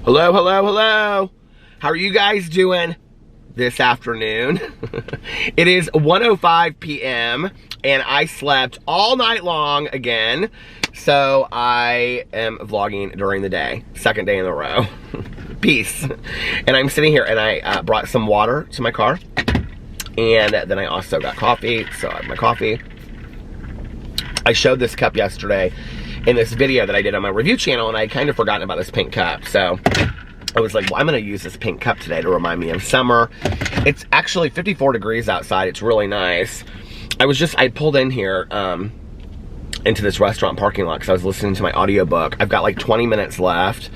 Hello, hello, hello. How are you guys doing this afternoon? It is 1:05 p.m. and I slept all night long again. So I am vlogging during the day. Second day in a row. Peace. And I'm sitting here and I brought some water to my car. And then I also got coffee. So I have my coffee. I showed this cup yesterday in this video that I did on my review channel, and I had kind of forgotten about this pink cup. So I was like, well, I'm gonna use this pink cup today to remind me of summer. It's actually 54 degrees outside. It's really nice. I pulled in here into this restaurant parking lot because I was listening to my audiobook. I've got like 20 minutes left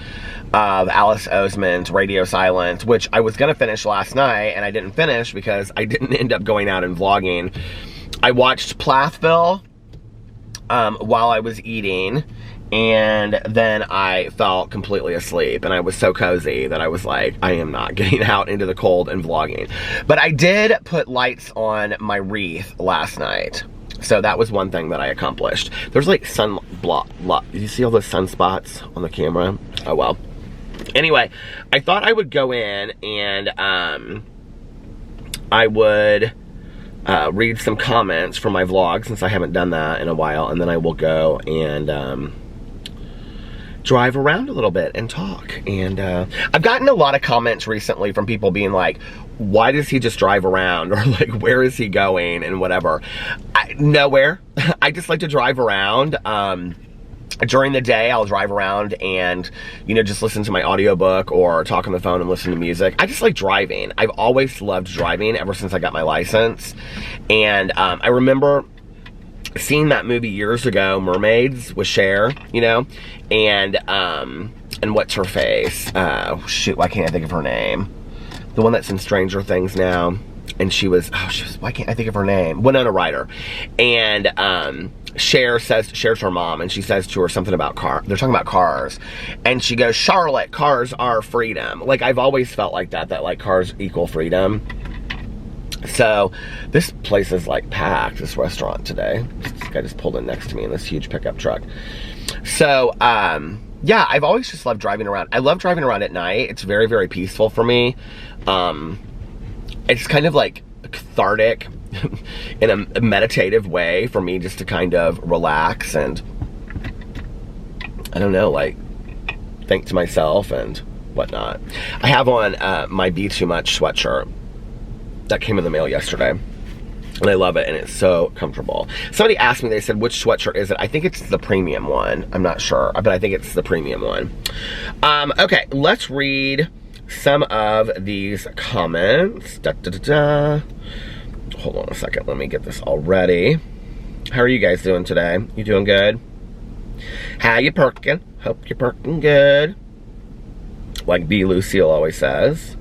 of Alice Oseman's Radio Silence, which I was gonna finish last night, and I didn't finish because I didn't end up going out and vlogging. I watched Plathville while I was eating, and then I fell completely asleep, and I was so cozy that I was like, I am not getting out into the cold and vlogging. But I did put lights on my wreath last night, so that was one thing that I accomplished. There's like you see all those sunspots on the camera? Oh well. Anyway, I thought I would go in and I would read some comments from my vlog, since I haven't done that in a while, and then I will go and drive around a little bit and talk. And I've gotten a lot of comments recently from people being like, why does he just drive around? Or like, where is he going? And whatever. Nowhere. I just like to drive around. During the day, I'll drive around and, you know, just listen to my audiobook or talk on the phone and listen to music. I just like driving. I've always loved driving ever since I got my license. And I remember seeing that movie years ago, Mermaids, with Cher, you know, and what's her face? Shoot, why can't I think of her name? The one that's in Stranger Things now. And why can't I think of her name? Winona Ryder. And Cher's her mom, and she says to her something about they're talking about cars, and she goes, Charlotte, cars are freedom. Like, I've always felt like that like cars equal freedom. So this place is like packed, this restaurant today. This guy just pulled in next to me in this huge pickup truck. So yeah, I've always just loved driving around. I love driving around at night. It's very, very peaceful for me. It's kind of like cathartic in a meditative way for me, just to kind of relax and, I don't know, like, think to myself and whatnot. I have on my Be Too Much sweatshirt that came in the mail yesterday, and I love it, and it's so comfortable. Somebody asked me, they said, which sweatshirt is it? I think it's the premium one. I'm not sure, but I think it's the premium one. Okay, let's read some of these comments. Hold on a second, let me get this all ready. How are you guys doing today? You doing good? How you perking? Hope you're perking good. Like B. Lucille always says.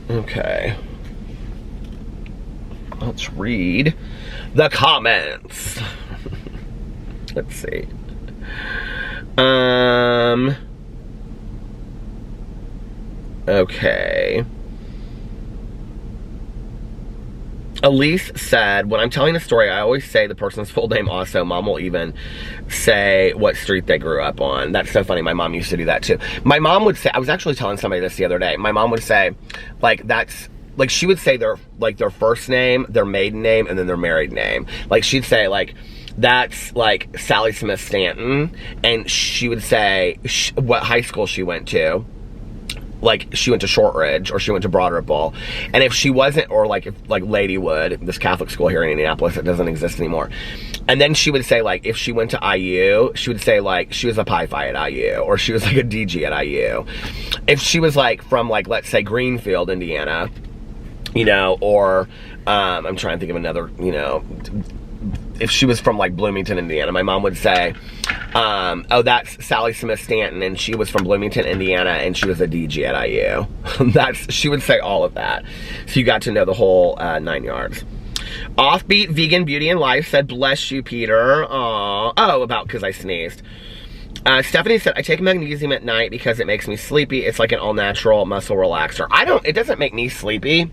Okay. Let's read the comments. Let's see. Okay. Elise said, when I'm telling a story, I always say the person's full name also. Mom will even say what street they grew up on. That's so funny. My mom used to do that too. My mom would say, I was actually telling somebody this the other day. My mom would say, like, she would say their first name, their maiden name, and then their married name. Like, she'd say, like, that's like Sally Smith Stanton, and she would say what high school she went to. Like, she went to Shortridge or she went to Broad Ripple. And if she wasn't, or like, if like Ladywood, this Catholic school here in Indianapolis, it doesn't exist anymore. And then she would say, like, if she went to IU, she would say, like, she was a Pi Phi at IU, or she was like a DG at IU. If she was like from, like, let's say Greenfield, Indiana, you know, or I'm trying to think of another, you know, if she was from like Bloomington, Indiana, my mom would say, oh, that's Sally Smith Stanton, and she was from Bloomington, Indiana, and she was a DG at IU. She would say all of that. So you got to know the whole 9 yards. Offbeat Vegan Beauty and Life said, bless you, Peter. Aww. Oh, about because I sneezed. Stephanie said, I take magnesium at night because it makes me sleepy. It's like an all-natural muscle relaxer. It doesn't make me sleepy.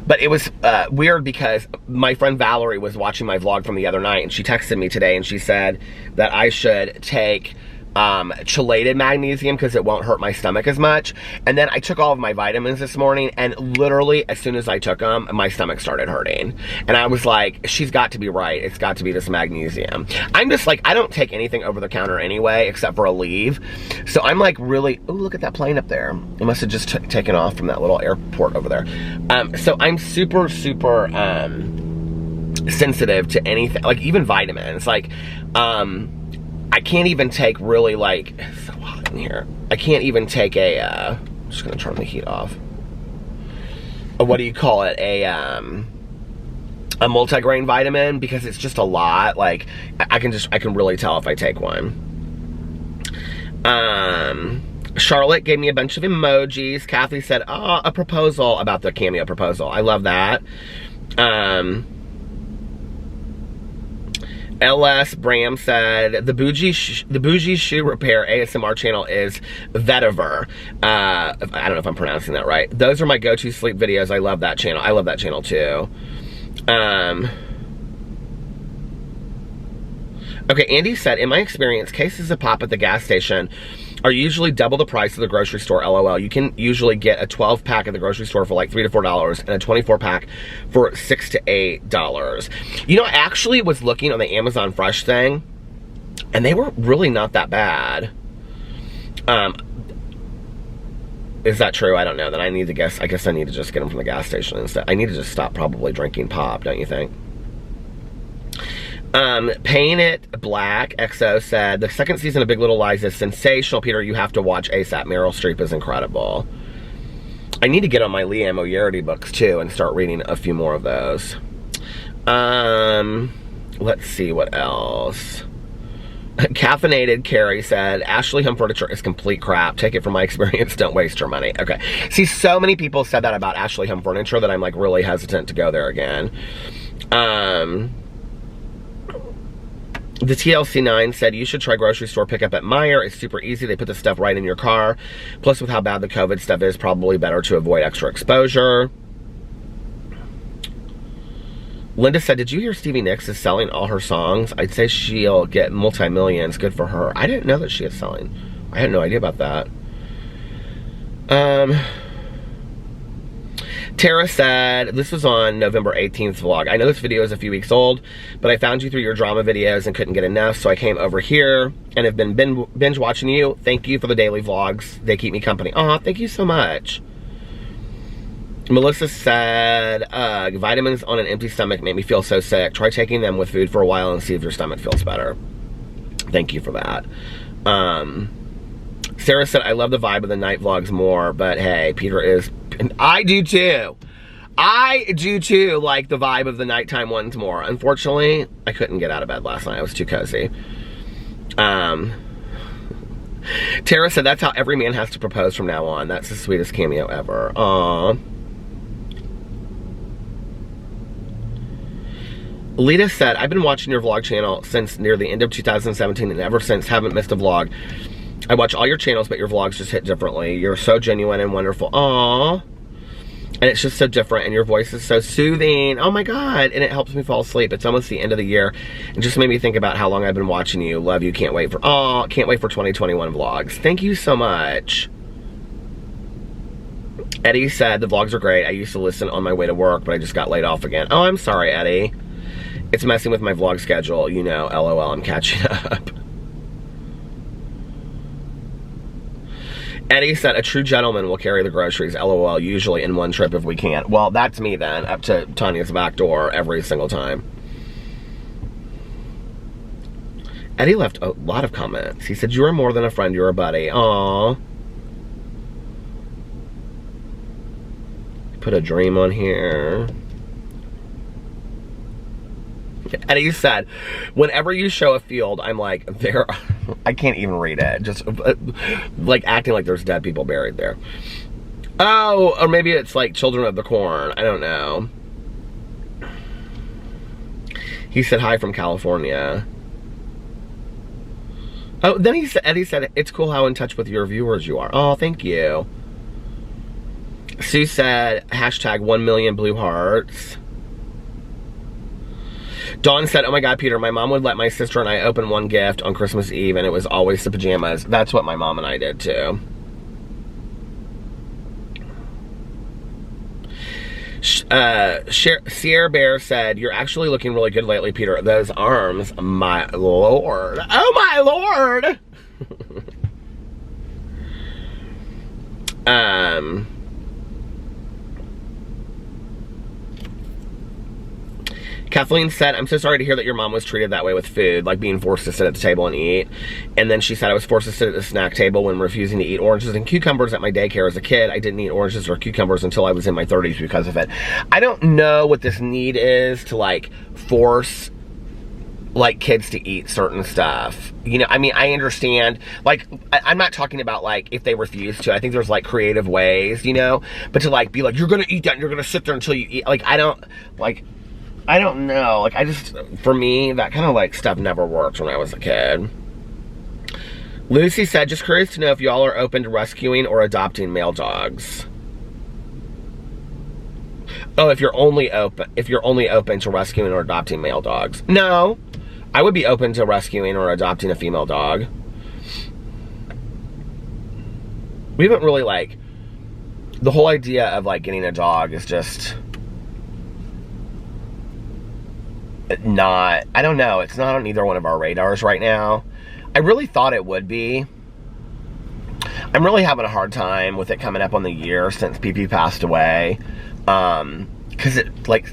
But it was weird because my friend Valerie was watching my vlog from the other night, and she texted me today and she said that I should take chelated magnesium because it won't hurt my stomach as much. And then I took all of my vitamins this morning, and literally as soon as I took them, my stomach started hurting. And I was like, she's got to be right. It's got to be this magnesium. I'm just like, I don't take anything over the counter anyway, except for a leave. So I'm like really, oh, look at that plane up there. It must have just taken off from that little airport over there. So I'm super, super sensitive to anything, like even vitamins. Like, I can't even take really, like, it's so hot in here. I can't even take I'm just gonna turn the heat off. What do you call it? A multigrain vitamin, because it's just a lot. Like, I can really tell if I take one. Charlotte gave me a bunch of emojis. Kathy said, oh, a proposal about the Cameo proposal. I love that. LS Bram said, the bougie shoe repair ASMR channel is Vetiver. I don't know if I'm pronouncing that right. Those are my go-to sleep videos. I love that channel. I love that channel too. Okay, Andy said, in my experience, cases of pop at the gas station are usually double the price of the grocery store, LOL. You can usually get a 12-pack at the grocery store for like $3 to $4 and a 24-pack for $6 to $8. You know, I actually was looking on the Amazon Fresh thing, and they were really not that bad. Is that true? I don't know. Then I need to guess. I guess I need to just get them from the gas station instead. I need to just stop probably drinking pop, don't you think? Paint It Black XO said, the second season of Big Little Lies is sensational, Peter. You have to watch ASAP. Meryl Streep is incredible. I need to get on my Liam O'Yarity books too and start reading a few more of those. Let's see what else. Caffeinated Carrie said, Ashley Home Furniture is complete crap. Take it from my experience. Don't waste your money. Okay. See, so many people said that about Ashley Home Furniture that I'm like really hesitant to go there again. The TLC9 said, you should try grocery store pickup at Meijer. It's super easy. They put the stuff right in your car. Plus, with how bad the COVID stuff is, probably better to avoid extra exposure. Linda said, did you hear Stevie Nicks is selling all her songs? I'd say she'll get multi-millions. Good for her. I didn't know that she is selling. I had no idea about that. Tara said, this was on November 18th vlog. I know this video is a few weeks old, but I found you through your drama videos and couldn't get enough, so I came over here and have been binge watching you. Thank you for the daily vlogs. They keep me company. Aw, thank you so much. Melissa said, vitamins on an empty stomach make me feel so sick. Try taking them with food for a while and see if your stomach feels better. Thank you for that. Sarah said, I love the vibe of the night vlogs more, but hey, Peter is... And I do too. I do too like the vibe of the nighttime ones more. Unfortunately, I couldn't get out of bed last night. I was too cozy. Tara said, that's how every man has to propose from now on. That's the sweetest cameo ever. Aww. Lita said, I've been watching your vlog channel since near the end of 2017 and ever since haven't missed a vlog. I watch all your channels, but your vlogs just hit differently. You're so genuine and wonderful. Aww. And it's just so different, and your voice is so soothing. Oh my God. And it helps me fall asleep. It's almost the end of the year. It just made me think about how long I've been watching you. Love you. Can't wait for 2021 vlogs. Thank you so much. Eddie said, the vlogs are great. I used to listen on my way to work, but I just got laid off again. Oh, I'm sorry, Eddie. It's messing with my vlog schedule. You know, LOL, I'm catching up. Eddie said, a true gentleman will carry the groceries, LOL, usually in one trip if we can't. Well, that's me then, up to Tanya's back door every single time. Eddie left a lot of comments. He said, you are more than a friend, you're a buddy. Aww. Put a dream on here. Eddie said, whenever you show a field, I'm like, there, I can't even read it. Just like acting like there's dead people buried there. Oh, or maybe it's like Children of the Corn. I don't know. He said, hi from California. Oh, then Eddie said, it's cool how in touch with your viewers you are. Oh, thank you. Sue said, hashtag 1 million blue hearts. Dawn said, oh my God, Peter, my mom would let my sister and I open one gift on Christmas Eve, and it was always the pajamas. That's what my mom and I did too. Sierra Bear said, you're actually looking really good lately, Peter. Those arms, my Lord. Oh my Lord! Kathleen said, I'm so sorry to hear that your mom was treated that way with food, like being forced to sit at the table and eat. And then she said, I was forced to sit at the snack table when refusing to eat oranges and cucumbers at my daycare as a kid. I didn't eat oranges or cucumbers until I was in my 30s because of it. I don't know what this need is to, like, force, like, kids to eat certain stuff. You know, I mean, I understand, like, I'm not talking about, like, if they refuse to. I think there's, like, creative ways, you know? But to, like, be like, you're gonna eat that and you're gonna sit there until you eat. Like, I don't know. Like, I just, for me, that kind of, like, stuff never worked when I was a kid. Lucy said, just curious to know if y'all are open to rescuing or adopting male dogs. Oh, if you're only open to rescuing or adopting male dogs. No, I would be open to rescuing or adopting a female dog. We haven't really, like, the whole idea of, like, getting a dog is just not, I don't know, it's not on either one of our radars right now. I really thought it would be. I'm really having a hard time with it coming up on the year since PP passed away. Because it, like,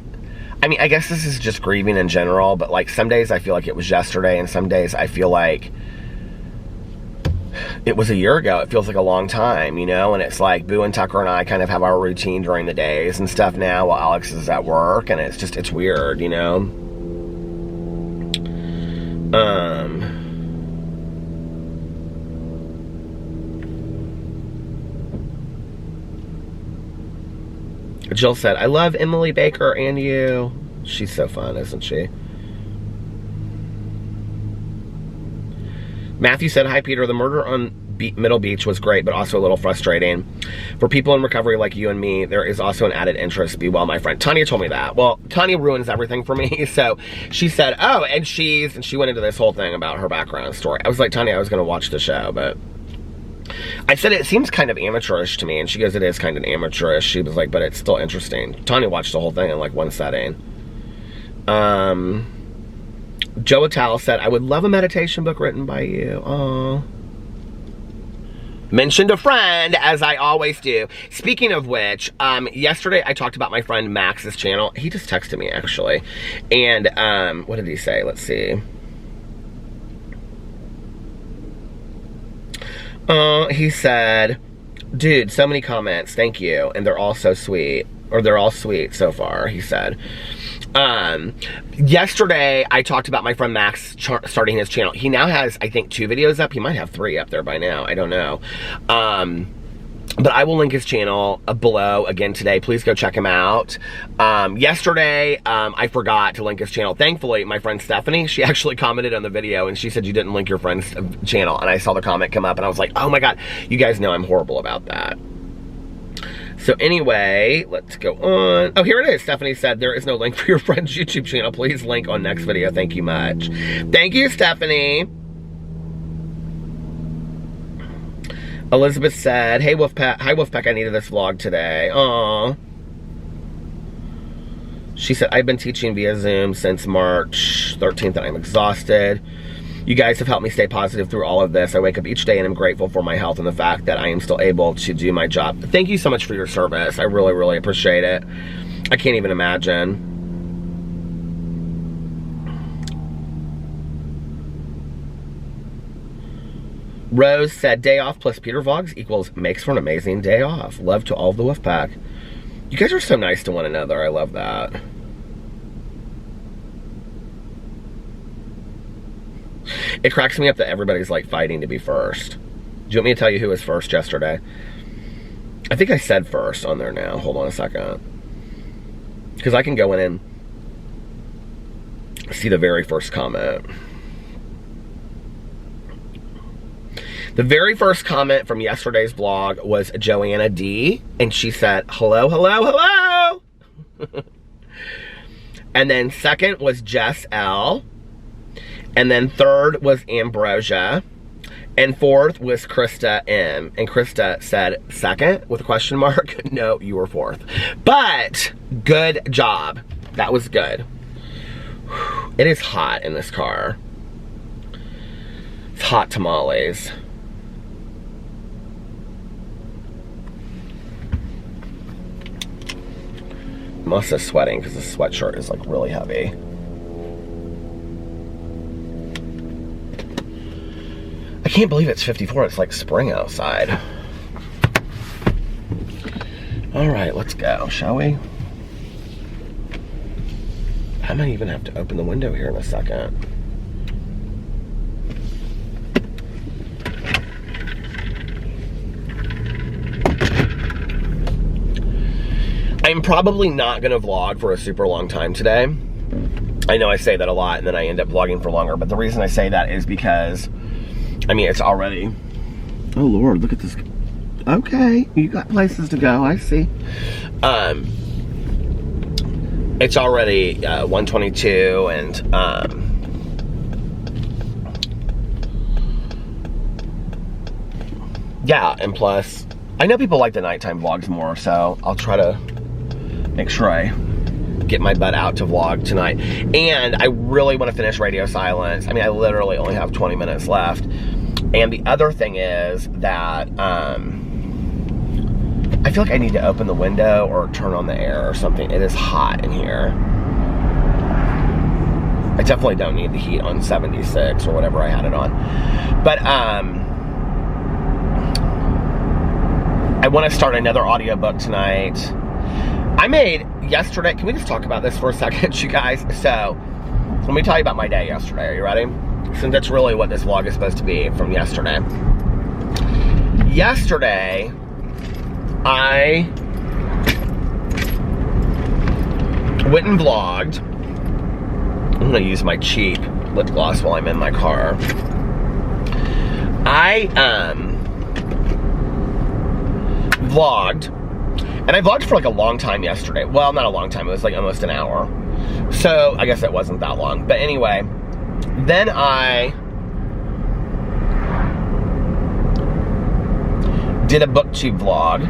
I mean, I guess this is just grieving in general, but, like, some days I feel like it was yesterday, and some days I feel like it was a year ago. It feels like a long time, you know? And it's like Boo and Tucker and I kind of have our routine during the days and stuff now while Alex is at work, and it's just, it's weird, you know? Jill said, I love Emily Baker and you. She's so fun, isn't she? Matthew said, hi, Peter. The murder on Middle Beach was great, but also a little frustrating. For people in recovery like you and me, there is also an added interest. Be well, my friend. Tanya told me that. Well, Tanya ruins everything for me. So she said, oh, and she went into this whole thing about her background story. I was like, Tanya, I was going to watch the show, but I said, it seems kind of amateurish to me. And she goes, it is kind of amateurish. She was like, but it's still interesting. Tanya watched the whole thing in like one setting. Joe Attell said, I would love a meditation book written by you. Aww. Mentioned a friend, as I always do. Speaking of which, yesterday I talked about my friend Max's channel. He just texted me, actually. And, what did he say? Let's see. He said, dude, so many comments. Thank you. And they're all so sweet. Or they're all sweet so far, he said. Yesterday I talked about my friend Max starting his channel. He now has, I think, 2 videos up. He might have 3 up there by now. I don't know. But I will link his channel below again today. Please go check him out. Yesterday, I forgot to link his channel. Thankfully, my friend Stephanie, she actually commented on the video and she said you didn't link your friend's channel. And I saw the comment come up and I was like, oh my God, you guys know I'm horrible about that. So anyway, let's go on. Oh, here it is. Stephanie said, there is no link for your friend's YouTube channel. Please link on next video. Thank you much. Thank you, Stephanie. Elizabeth said, hey, Wolfpack. Hi, Wolfpack. I needed this vlog today. Aww. She said, I've been teaching via Zoom since March 13th and I'm exhausted. You guys have helped me stay positive through all of this. I wake up each day and I'm grateful for my health and the fact that I am still able to do my job. Thank you so much for your service. I really, really appreciate it. I can't even imagine. Rose said, day off plus Peter vlogs equals makes for an amazing day off. Love to all of the Wolfpack. You guys are so nice to one another. I love that. It cracks me up that everybody's like fighting to be first. Do you want me to tell you who was first yesterday? I think I said first on there now. Hold on a second. Because I can go in and see the very first comment. The very first comment from yesterday's vlog was Joanna D. And she said, hello, hello, hello. And then second was Jess L. And then third was Ambrosia. And fourth was Krista M. And Krista said second with a question mark. No, you were fourth. But good job. That was good. It is hot in this car. It's hot tamales. I'm also sweating because this sweatshirt is like really heavy. I can't believe it's 54. It's like spring outside. All right, let's go, shall we? I might even have to open the window here in a second. I'm probably not gonna vlog for a super long time today. I know I say that a lot and then I end up vlogging for longer, but the reason I say that is because, I mean, it's already, oh Lord, look at this. Okay, you got places to go, I see. It's already 1:22 and yeah, and plus, I know people like the nighttime vlogs more, so I'll try to make sure I get my butt out to vlog tonight. And I really want to finish Radio Silence. I mean, I literally only have 20 minutes left. And the other thing is that I feel like I need to open the window or turn on the air or something. It is hot in here. I definitely don't need the heat on 76 or whatever I had it on. But I want to start another audiobook tonight. I made yesterday, can we just talk about this for a second, you guys? So, let me tell you about my day yesterday. Are you ready? Since that's really what this vlog is supposed to be from yesterday. Yesterday, I went and vlogged. I'm gonna use my cheap lip gloss while I'm in my car. I vlogged, and I vlogged for like a long time yesterday. Well, not a long time, it was like almost an hour. So, I guess it wasn't that long. But anyway, then I did a booktube vlog.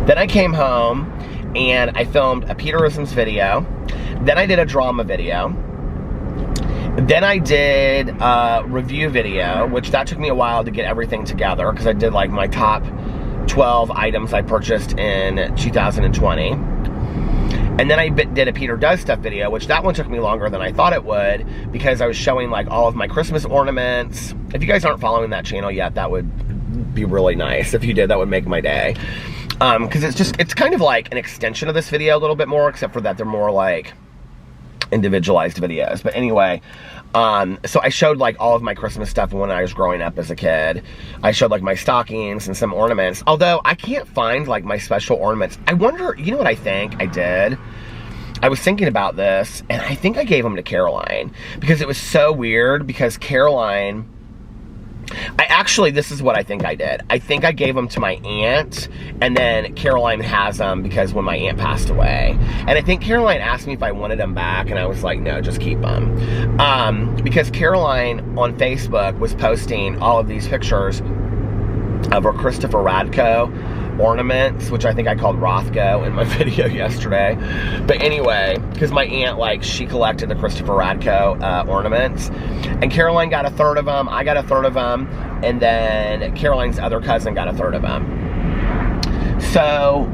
Then I came home and I filmed a Peterisms video. Then I did a drama video. Then I did a review video, which that took me a while to get everything together because I did like my top 12 items I purchased in 2020. And then I did a Peter Does Stuff video, which that one took me longer than I thought it would because I was showing like all of my Christmas ornaments. If you guys aren't following that channel yet, that would be really nice. If you did, that would make my day. Because it's kind of like an extension of this video a little bit more, except for that they're more like individualized videos. But anyway, so I showed like all of my Christmas stuff when I was growing up as a kid. I showed like my stockings and some ornaments, although I can't find like my special ornaments. I wonder, you know what I think I did? I was thinking about this and I think I gave them to Caroline because it was so weird because Caroline, this is what I think I did. I think I gave them to my aunt, and then Caroline has them because when my aunt passed away. And I think Caroline asked me if I wanted them back, and I was like, no, just keep them. Because Caroline on Facebook was posting all of these pictures of her Christopher Radko ornaments, which I think I called Rothko in my video yesterday. But anyway, because my aunt, like, she collected the Christopher Radko ornaments. And Caroline got a third of them, I got a third of them, and then Caroline's other cousin got a third of them. So,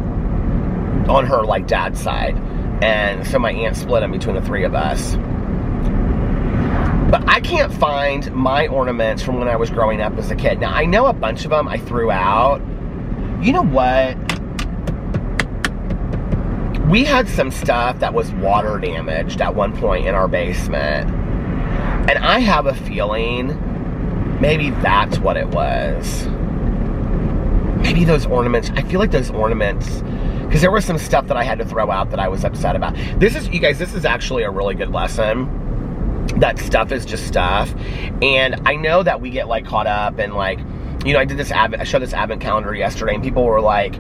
on her, like, dad's side. And so my aunt split them between the three of us. But I can't find my ornaments from when I was growing up as a kid. Now, I know a bunch of them I threw out. You know what? We had some stuff that was water damaged at one point in our basement. And I have a feeling maybe that's what it was. Maybe those ornaments, I feel like those ornaments, because there was some stuff that I had to throw out that I was upset about. You guys, this is actually a really good lesson. That stuff is just stuff. And I know that we get like caught up and like, you know, I showed this advent calendar yesterday and people were like,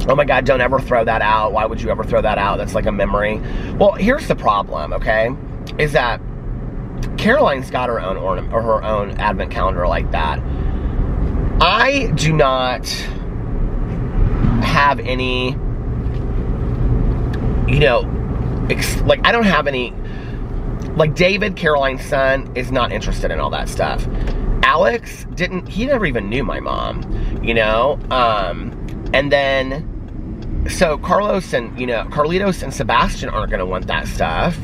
oh my God, don't ever throw that out. Why would you ever throw that out? That's like a memory. Well, here's the problem, okay? Is that Caroline's got her own ornament or her own advent calendar like that. I do not have any, you know, like I don't have any, like David, Caroline's son, is not interested in all that stuff. Alex he never even knew my mom, you know? And then, so Carlos and, you know, Carlitos and Sebastian aren't gonna want that stuff.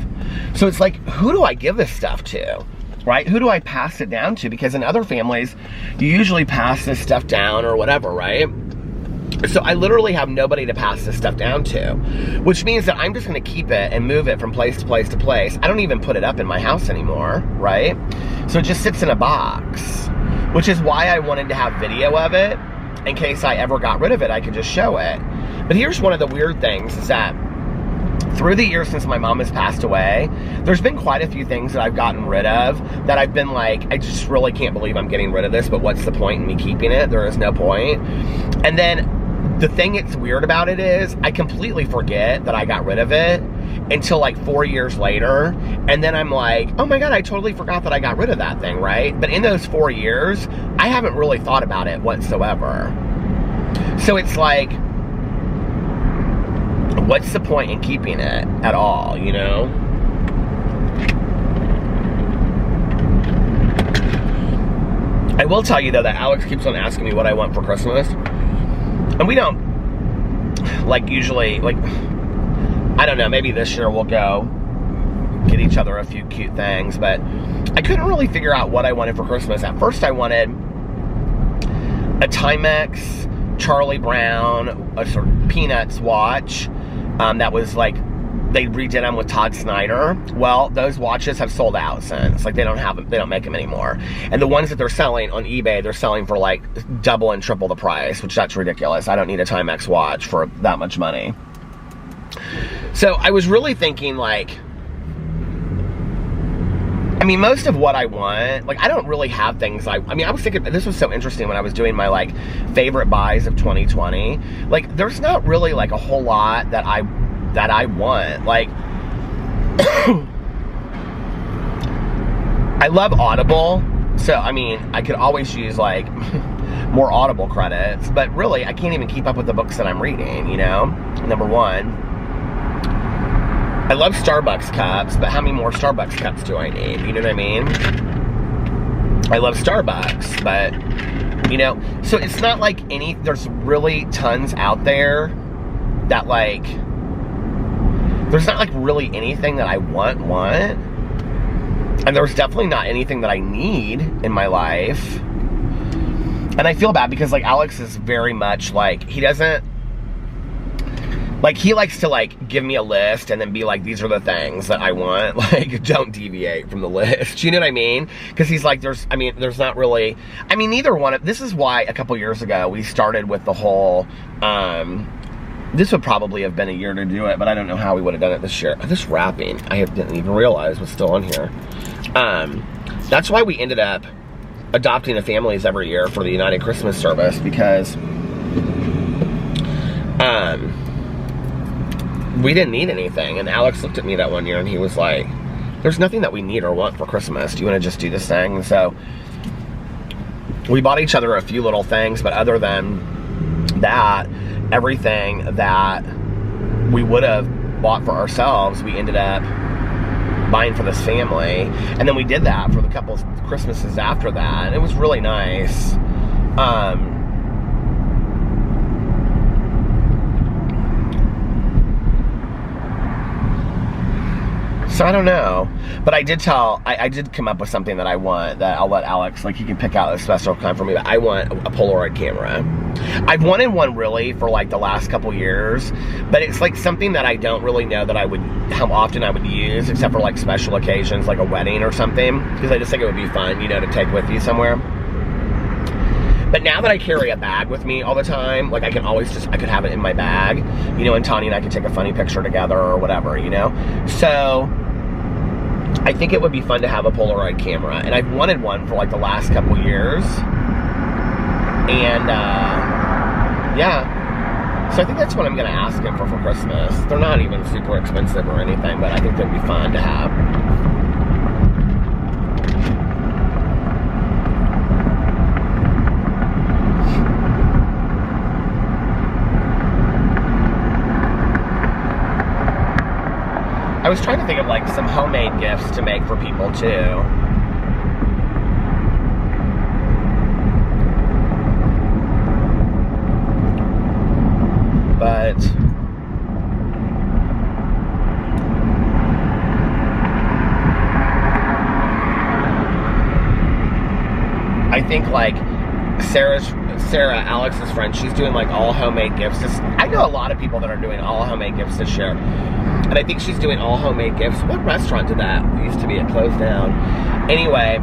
So it's like, who do I give this stuff to, right? Who do I pass it down to? Because in other families, you usually pass this stuff down or whatever, right? So I literally have nobody to pass this stuff down to, which means that I'm just gonna keep it and move it from place to place to place. I don't even put it up in my house anymore, right? So it just sits in a box, which is why I wanted to have video of it. In case I ever got rid of it, I could just show it. But here's one of the weird things is that through the years since my mom has passed away, there's been quite a few things that I've gotten rid of that I've been like, I just really can't believe I'm getting rid of this, but what's the point in me keeping it? There is no point. And then the thing that's weird about it is I completely forget that I got rid of it until like 4 years later. And then I'm like, oh my God, I totally forgot that I got rid of that thing, right? But in those 4 years, I haven't really thought about it whatsoever. So it's like, what's the point in keeping it at all, you know? I will tell you though that Alex keeps on asking me what I want for Christmas. And we don't, like, usually, like, I don't know, maybe this year we'll go get each other a few cute things, but I couldn't really figure out what I wanted for Christmas. At first I wanted a Timex Charlie Brown, a sort of Peanuts watch, that was like, they redid them with Todd Snyder. Well, those watches have sold out since. Like, they don't make them anymore. And the ones that they're selling on eBay, they're selling for like double and triple the price, which that's ridiculous. I don't need a Timex watch for that much money. So I was really thinking like, I mean, most of what I want, like, I don't really have things I mean, I was thinking, this was so interesting when I was doing my, like, favorite buys of 2020. Like, there's not really, like, a whole lot that I want. Like, I love Audible. So, I mean, I could always use, like, more Audible credits. But really, I can't even keep up with the books that I'm reading, you know? Number one. I love Starbucks cups, but how many more Starbucks cups do I need? You know what I mean? I love Starbucks, but, you know, so it's not like there's really tons out there that, like, there's not, like, really anything that I want. And there's definitely not anything that I need in my life. And I feel bad because, like, Alex is very much, like, he doesn't, like, he likes to, like, give me a list and then be like, these are the things that I want. Like, don't deviate from the list. You know what I mean? Because he's like, there's not really, I mean, neither one of, this is why a couple years ago we started with the whole, this would probably have been a year to do it, but I don't know how we would have done it this year. This wrapping, didn't even realize was still on here. That's why we ended up adopting the families every year for the United Christmas service, because, we didn't need anything. And Alex looked at me that one year and he was like, there's nothing that we need or want for Christmas. Do you want to just do this thing? And so we bought each other a few little things, but other than that, everything that we would have bought for ourselves, we ended up buying for this family. And then we did that for the couple of Christmases after that. And it was really nice. So I don't know, but I did come up with something that I want, that I'll let Alex, like, he can pick out a special kind for me, but I want a Polaroid camera. I've wanted one really for like the last couple years, but it's like something that I don't really know that how often I would use, except for like special occasions, like a wedding or something, because I just think it would be fun, you know, to take with you somewhere. But now that I carry a bag with me all the time, like, I could have it in my bag, you know, and Tanya and I could take a funny picture together or whatever, you know? So I think it would be fun to have a Polaroid camera, and I've wanted one for like the last couple years. And yeah, So I think that's what I'm going to ask him for Christmas. They're not even super expensive or anything, but I think they'd be fun to have. I was trying to think of like some homemade gifts to make for people too. But I think like Sarah, Alex's friend, she's doing like all homemade gifts. I know a lot of people that are doing all homemade gifts this year. And I think she's doing all homemade gifts. What restaurant did that? It used to be, it closed down. Anyway,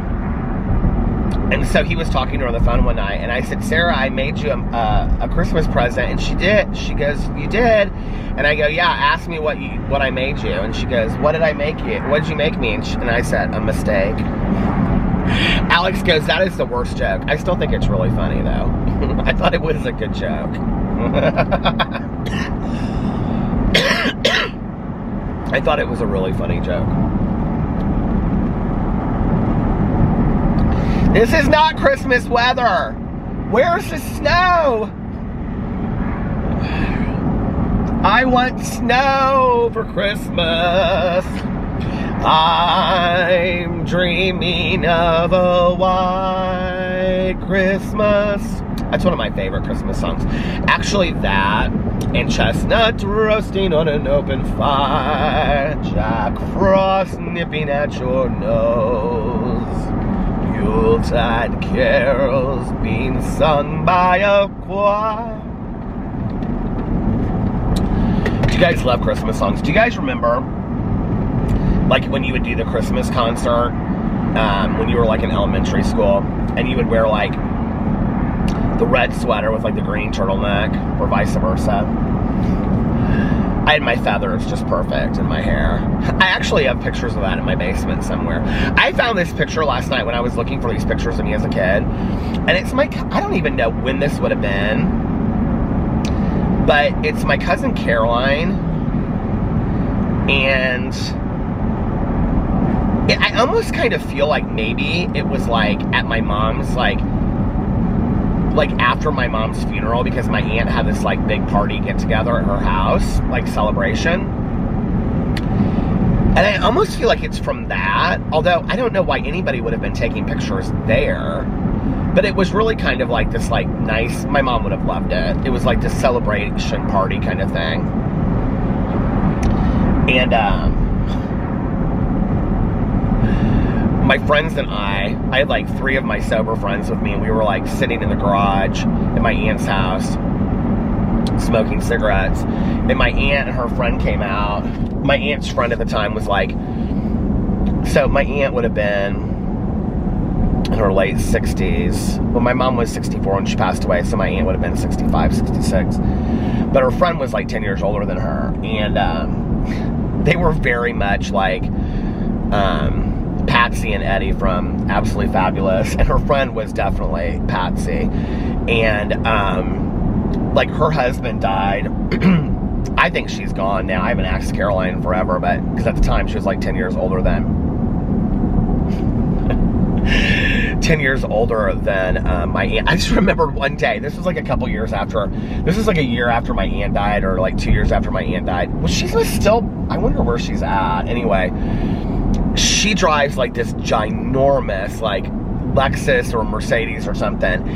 and so he was talking to her on the phone one night, and I said, Sarah, I made you a Christmas present, and she did. She goes, you did? And I go, yeah, ask me what I made you. And she goes, what did I make you? What did you make me? And I said, a mistake. Alex goes, that is the worst joke. I still think it's really funny, though. I thought it was a good joke. I thought it was a really funny joke. This is not Christmas weather. Where's the snow? I want snow for Christmas. I'm dreaming of a white Christmas. That's one of my favorite Christmas songs. Actually, that and Chestnut roasting on an open fire, Jack Frost nipping at your nose, Yuletide carols being sung by a choir. Do you guys love Christmas songs? Do you guys remember, like, when you would do the Christmas concert, when you were, like, in elementary school, and you would wear, like, the red sweater with, like, the green turtleneck, or vice versa? I had my feathers just perfect in my hair. I actually have pictures of that in my basement somewhere. I found this picture last night when I was looking for these pictures of me as a kid. And it's I don't even know when this would have been, but it's my cousin Caroline. And I almost kind of feel like maybe it was like at my mom's, like after my mom's funeral, because my aunt had this like big party get together at her house, like celebration. And I almost feel like it's from that, although I don't know why anybody would have been taking pictures there. But it was really kind of like this like nice, my mom would have loved it. It was like this celebration party kind of thing. And my friends and I had like 3 of my sober friends with me, and we were like sitting in the garage at my aunt's house smoking cigarettes, and my aunt and her friend came out. My aunt's friend at the time was like, so my aunt would have been in her late 60s. Well, my mom was 64 when she passed away, so my aunt would have been 65, 66. But her friend was like 10 years older than her, and they were very much like Patsy and Eddie from Absolutely Fabulous, and her friend was definitely Patsy. And like her husband died. I think she's gone now. I haven't asked Caroline forever, but because at the time she was like 10 years older than 10 years older than my aunt. I just remember one day, this was like a couple years after, this was like a year after my aunt died, or like 2 years after my aunt died. Well, she was still, I wonder where she's at. Anyway, she drives like this ginormous like Lexus or Mercedes or something,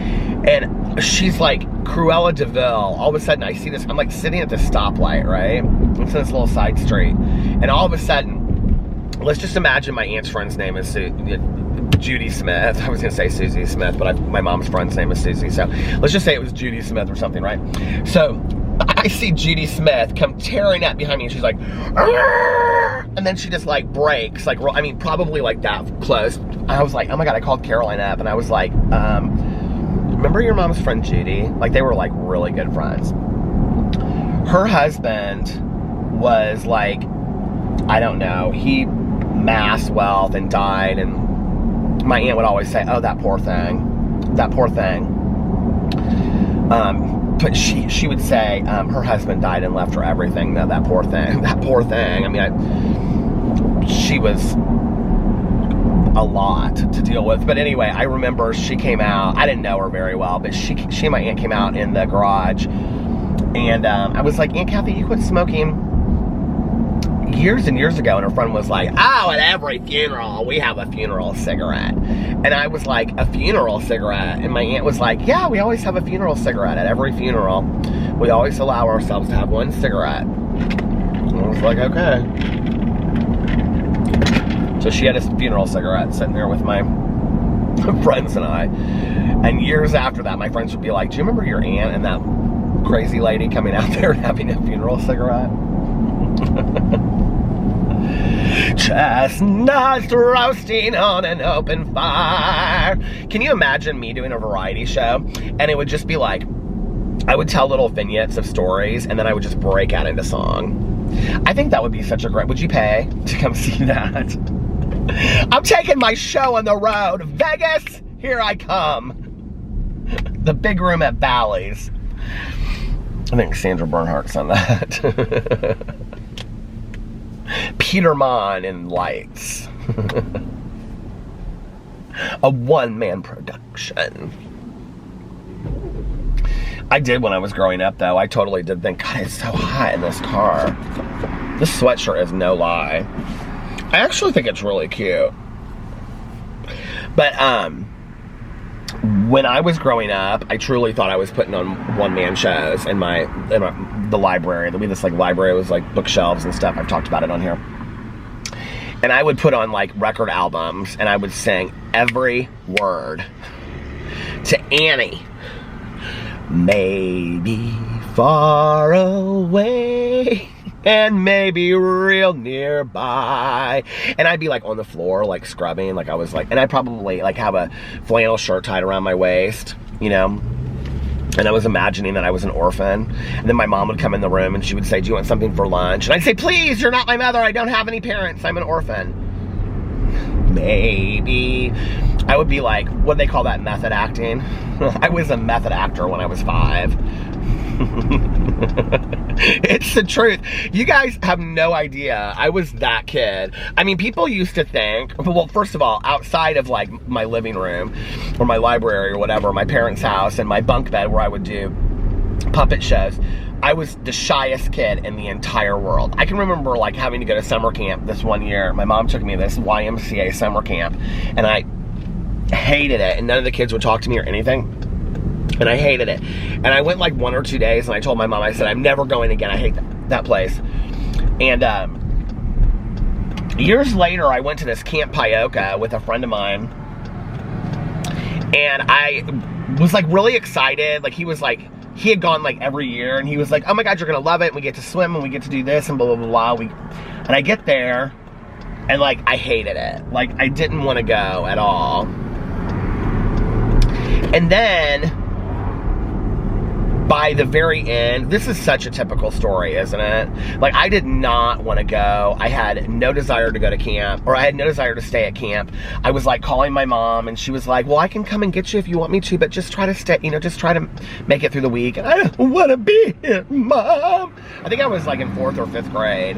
and she's like Cruella de Vil. All of a sudden I see this, I'm like sitting at this stoplight, right? It's in this little side street, and all of a sudden, let's just imagine my aunt's friend's name is Judy Smith. I was gonna say Susie Smith, but my mom's friend's name is Susie, so let's just say it was Judy Smith or something, right? So I see Judy Smith come tearing up behind me, and she's like, "Arr!" And then she just like breaks, like, I mean, probably like that close. I was like, oh my God, I called Caroline up, and I was like, remember your mom's friend Judy? Like, they were like really good friends. Her husband was like, I don't know, he massed wealth and died, and my aunt would always say, oh, that poor thing, that poor thing. But she would say her husband died and left her everything. No, that poor thing. That poor thing. I mean, she was a lot to deal with. But anyway, I remember she came out. I didn't know her very well, but she and my aunt came out in the garage. And I was like, Aunt Kathy, you quit smoking years and years ago. And her friend was like, oh, at every funeral, we have a funeral cigarette. And I was like, a funeral cigarette? And my aunt was like, yeah, we always have a funeral cigarette at every funeral. We always allow ourselves to have one cigarette. And I was like, okay. So she had a funeral cigarette sitting there with my friends and I. And years after that, my friends would be like, do you remember your aunt and that crazy lady coming out there and having a funeral cigarette? Chestnuts roasting on an open fire. Can you imagine me doing a variety show? And it would just be like, I would tell little vignettes of stories and then I would just break out into song. I think that would be such a great... Would you pay to come see that? I'm taking my show on the road. Vegas, here I come. The big room at Bally's. I think Sandra Bernhardt's on that. Peter Monn in lights. A one-man production. I did when I was growing up, though. I totally did think, God, it's so hot in this car. This sweatshirt is no lie. I actually think it's really cute. But, when I was growing up, I truly thought I was putting on one-man shows in the library. We had this like library, it was like bookshelves and stuff. I've talked about it on here. And I would put on like record albums and I would sing every word to Annie. Maybe far away and maybe real nearby. And I'd be like on the floor, like scrubbing, like I was like, and I'd probably like have a flannel shirt tied around my waist, you know, and I was imagining that I was an orphan. And then my mom would come in the room and she would say, do you want something for lunch? And I'd say, please, you're not my mother. I don't have any parents. I'm an orphan. Maybe. I would be like, what do they call that, method acting? I was a method actor when I was 5. It's the truth. You guys have no idea. I was that kid. I mean, people used to think, well, first of all, outside of like my living room or my library or whatever, my parents' house and my bunk bed where I would do puppet shows, I was the shyest kid in the entire world. I can remember like having to go to summer camp this one year. My mom took me to this YMCA summer camp and I hated it, and none of the kids would talk to me or anything. And I hated it. And I went like 1 or 2 days and I told my mom, I said, I'm never going again. I hate that place. And years later, I went to this Camp Pioca with a friend of mine. And I was like really excited. Like he was like, he had gone like every year and he was like, oh my God, you're gonna love it. And we get to swim and we get to do this and blah, blah, blah, blah. And I get there and like, I hated it. Like I didn't want to go at all. And then by the very end, this is such a typical story, isn't it? Like, I did not want to go. I had no desire to go to camp, or I had no desire to stay at camp. I was like calling my mom, and she was like, well, I can come and get you if you want me to, but just try to stay, you know, just try to make it through the week. And I don't want to be here, Mom. I think I was like in 4th or 5th grade.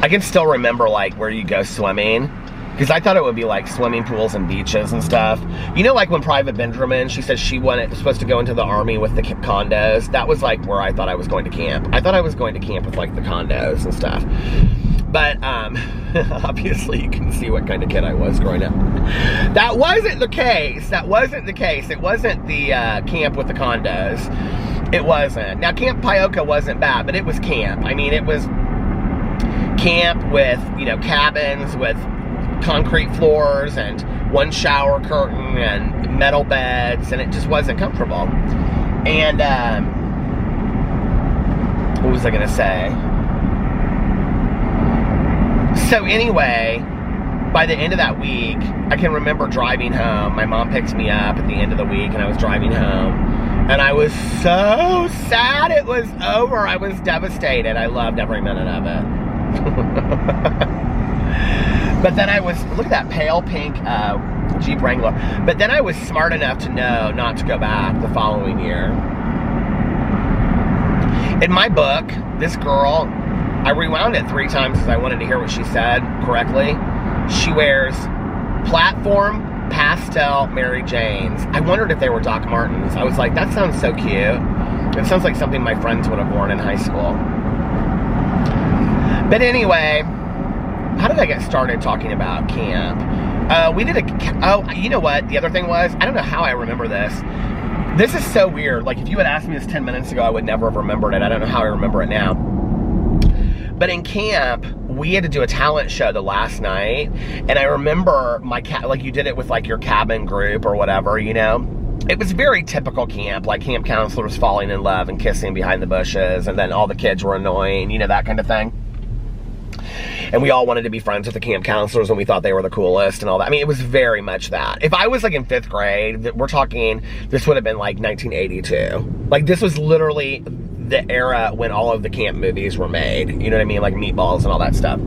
I can still remember like where you go swimming. Because I thought it would be like swimming pools and beaches and stuff. You know, like when Private Benjamin, she said she was supposed to go into the Army with the condos. That was like where I thought I was going to camp. I thought I was going to camp with like the condos and stuff. But obviously you can see what kind of kid I was growing up. That wasn't the case. That wasn't the case. It wasn't the camp with the condos. It wasn't. Now, Camp Pioca wasn't bad, but it was camp. I mean, it was camp with, you know, cabins with concrete floors and one shower curtain and metal beds, and it just wasn't comfortable. And what was I gonna say? So anyway, by the end of that week, I can remember driving home. My mom picked me up at the end of the week and I was driving home, and I was so sad it was over. I was devastated. I loved every minute of it. But then I was, look at that pale pink Jeep Wrangler. But then I was smart enough to know not to go back the following year. In my book, this girl, I rewound it 3 times because I wanted to hear what she said correctly. She wears platform pastel Mary Janes. I wondered if they were Doc Martens. I was like, that sounds so cute. It sounds like something my friends would have worn in high school. But anyway, how did I get started talking about camp? We did you know what? The other thing was, I don't know how I remember this. This is so weird. Like, if you had asked me this 10 minutes ago, I would never have remembered it. I don't know how I remember it now. But in camp, we had to do a talent show the last night. And I remember like you did it with like your cabin group or whatever, you know? It was very typical camp, like camp counselors falling in love and kissing behind the bushes. And then all the kids were annoying, you know, that kind of thing. And we all wanted to be friends with the camp counselors and we thought they were the coolest and all that. I mean, it was very much that. If I was like in 5th grade, we're talking, this would have been like 1982. Like, this was literally the era when all of the camp movies were made. You know what I mean? Like Meatballs and all that stuff.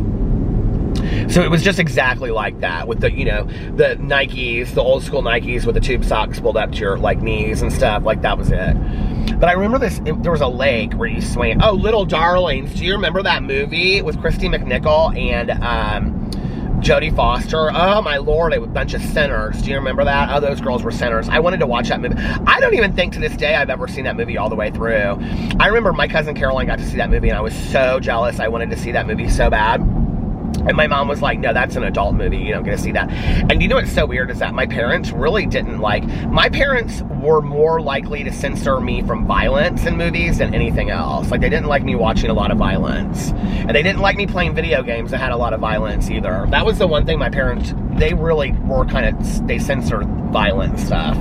So it was just exactly like that with the, you know, the Nikes, the old school Nikes with the tube socks pulled up to your like knees and stuff. Like, that was it. But I remember there was a lake where you swam. Oh, Little Darlings. Do you remember that movie with Christy McNichol and Jodie Foster? Oh my Lord, a bunch of sinners. Do you remember that? Oh, those girls were sinners. I wanted to watch that movie. I don't even think to this day I've ever seen that movie all the way through. I remember my cousin Caroline got to see that movie and I was so jealous. I wanted to see that movie so bad. And my mom was like, no, that's an adult movie. You don't get to see that. And you know what's so weird is that my parents really didn't like... My parents were more likely to censor me from violence in movies than anything else. Like, they didn't like me watching a lot of violence. And they didn't like me playing video games that had a lot of violence either. That was the one thing my parents... They really were kind of... They censored violent stuff.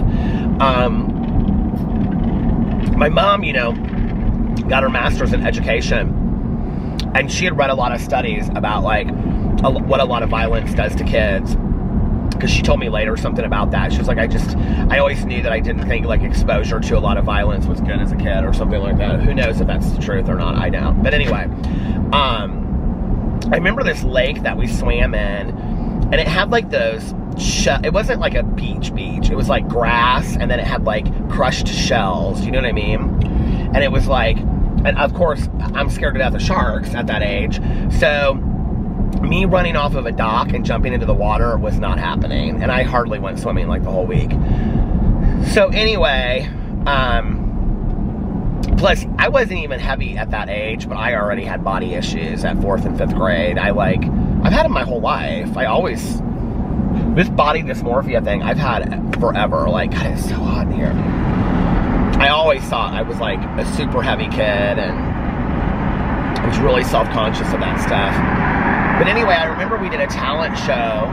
My mom, you know, got her master's in education. And she had read a lot of studies about, like, what a lot of violence does to kids. Because she told me later something about that. She was like, I always knew that I didn't think, like, exposure to a lot of violence was good as a kid or something like that. Who knows if that's the truth or not, I doubt. But anyway, I remember this lake that we swam in, and it had, like, those... It wasn't like a beach. It was, like, grass, and then it had, like, crushed shells. You know what I mean? And it was, like... And of course, I'm scared to death of sharks at that age. So, me running off of a dock and jumping into the water was not happening. And I hardly went swimming like the whole week. So anyway, plus I wasn't even heavy at that age, but I already had body issues at 4th and 5th grade. I've had them my whole life. This body dysmorphia thing, I've had forever. Like, God, it's so hot in here. I always thought I was like a super heavy kid and I was really self-conscious of that stuff. But anyway, I remember we did a talent show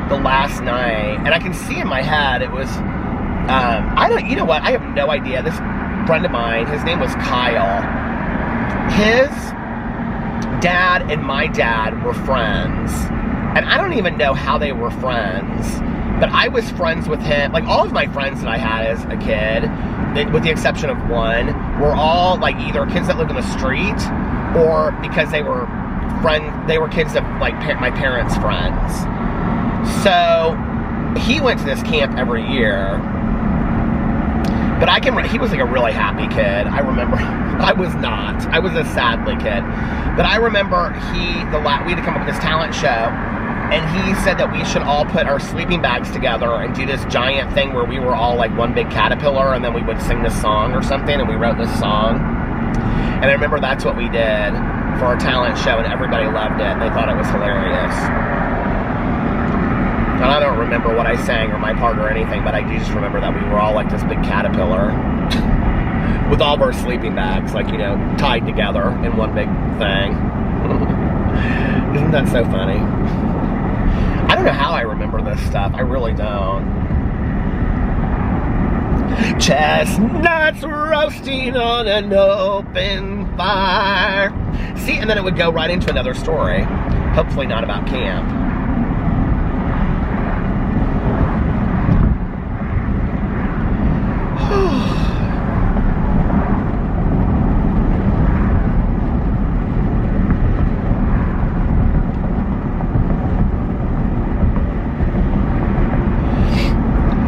the last night and I can see in my head it was, you know what, I have no idea. This friend of mine, his name was Kyle. His dad and my dad were friends. And I don't even know how they were friends. But I was friends with him, like all of my friends that I had as a kid, with the exception of one, were all like either kids that lived in the street or because they were kids of like my parents' friends. So he went to this camp every year. But he was like a really happy kid. I remember, I was not. I was a sadly kid. But I remember we had to come up with this talent show. And he said that we should all put our sleeping bags together and do this giant thing where we were all like one big caterpillar and then we would sing this song or something and we wrote this song. And I remember that's what we did for our talent show and everybody loved it and they thought it was hilarious. And I don't remember what I sang or my part or anything, but I do just remember that we were all like this big caterpillar with all of our sleeping bags, like, you know, tied together in one big thing. Isn't that so funny? I don't know how I remember this stuff. I really don't. Chestnuts roasting on an open fire. See, and then it would go right into another story. Hopefully not about camp.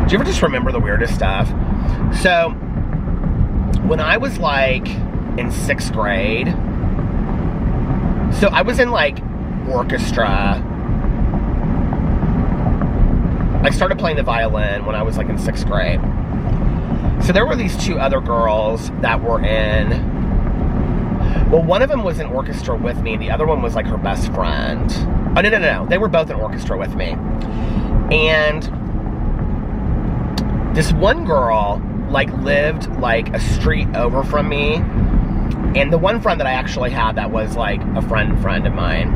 Do you ever just remember the weirdest stuff? So, when I was like in 6th grade, so I was in like orchestra. I started playing the violin when I was like in 6th grade. So there were these 2 other girls that were in, well, one of them was in orchestra with me, and the other one was like her best friend. Oh, no. They were both in orchestra with me. And this one girl, like, lived like a street over from me. And the one friend that I actually had that was like a friend of mine,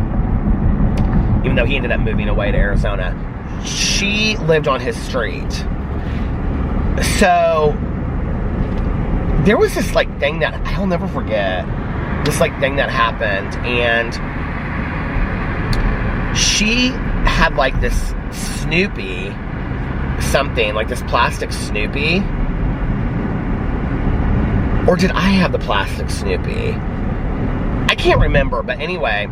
even though he ended up moving away to Arizona, she lived on his street. So there was this like thing that I'll never forget, this like thing that happened, and she had like this Snoopy something, like this plastic Snoopy. Or did I have the plastic Snoopy? I can't remember, but anyway,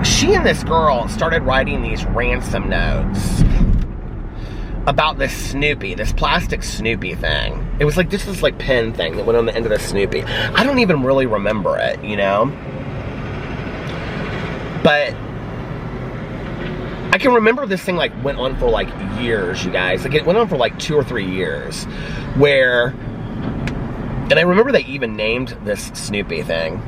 she and this girl started writing these ransom notes about this Snoopy, this plastic Snoopy thing. It was like, this was like pen thing that went on the end of the Snoopy. I don't even really remember it, you know? But I can remember this thing like went on for like years, you guys. Like it went on for like 2 or 3 years, where, and I remember they even named this Snoopy thing.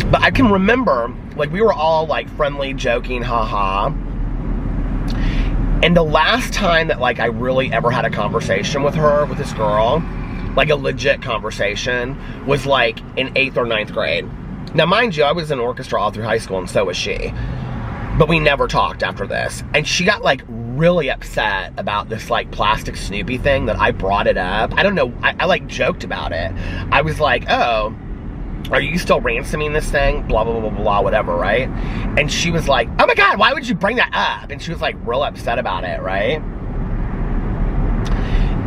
But I can remember, like, we were all like friendly, joking, haha. And the last time that like I really ever had a conversation with her, with this girl, like a legit conversation, was like in 8th or 9th grade. Now, mind you, I was in orchestra all through high school, and so was she. But we never talked after this. And she got like really upset about this like plastic Snoopy thing that I brought it up. I don't know, I like joked about it. I was like, oh, are you still ransoming this thing? Blah, blah, blah, blah, blah, whatever, right? And she was like, oh my God, why would you bring that up? And she was like real upset about it, right?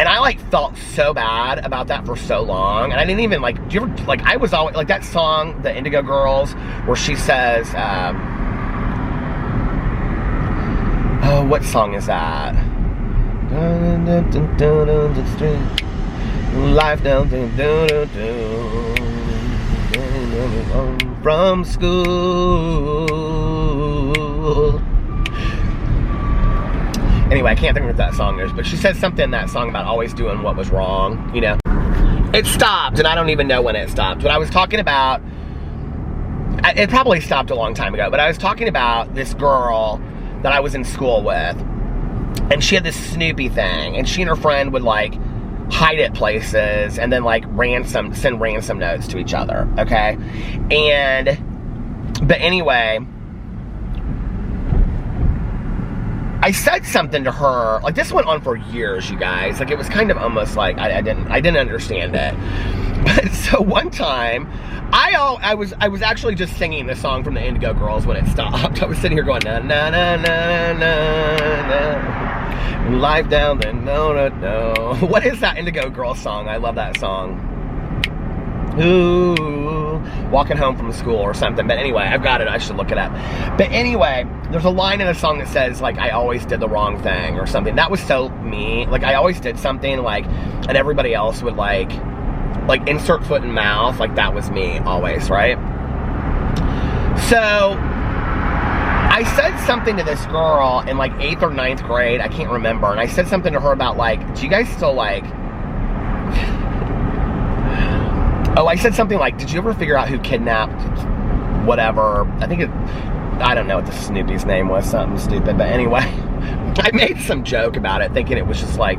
And I like felt so bad about that for so long. And I didn't even like, do you ever, like, I was always, like that song, the Indigo Girls, where she says, oh, what song is that? Life down, from school. Anyway, I can't think of what that song is, but she says something in that song about always doing what was wrong, you know. It stopped, and I don't even know when it stopped. But I was talking about, it probably stopped a long time ago, but I was talking about this girl that I was in school with, and she had this Snoopy thing, and she and her friend would like hide it places and then like send ransom notes to each other, okay? But anyway, I said something to her, like this went on for years, you guys. Like it was kind of almost like I didn't understand it. But so one time, I was actually just singing the song from the Indigo Girls when it stopped. I was sitting here going na na na na na na. Life down there, no no no. What is that Indigo Girls song? I love that song. Ooh, walking home from school or something. But anyway, I've got it. I should look it up. But anyway, there's a line in the song that says like I always did the wrong thing or something. That was so me. Like I always did something like, and everybody else would like insert foot in mouth. Like that was me always, right? So I said something to this girl in like 8th or 9th grade. I can't remember. And I said something to her about like, do you guys still like, oh, I said something like, did you ever figure out who kidnapped whatever? I don't know what the Snoopy's name was, something stupid. But anyway, I made some joke about it, thinking it was just like,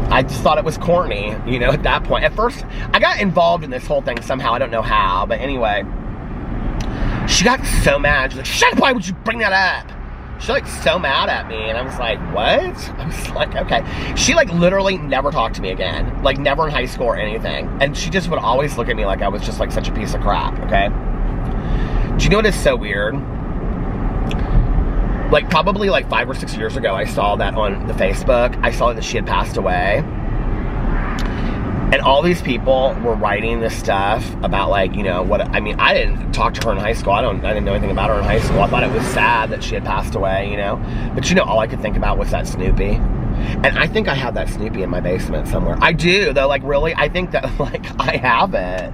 I just thought it was corny, you know, at that point. At first, I got involved in this whole thing somehow. I don't know how, but anyway, she got so mad. She's like, shut up, why would you bring that up? She like so mad at me, and I was like, what? I was like, okay. She like literally never talked to me again, like never in high school or anything. And she just would always look at me like I was just like such a piece of crap, okay? Do you know what is so weird? Like probably like 5 or 6 years ago, I saw that on the Facebook. I saw that she had passed away. And all these people were writing this stuff about, like, you know, what, I mean, I didn't talk to her in high school. I didn't know anything about her in high school. I thought it was sad that she had passed away, you know. But, you know, all I could think about was that Snoopy. And I think I have that Snoopy in my basement somewhere. I do, though, like, really, I think that, like, I have it.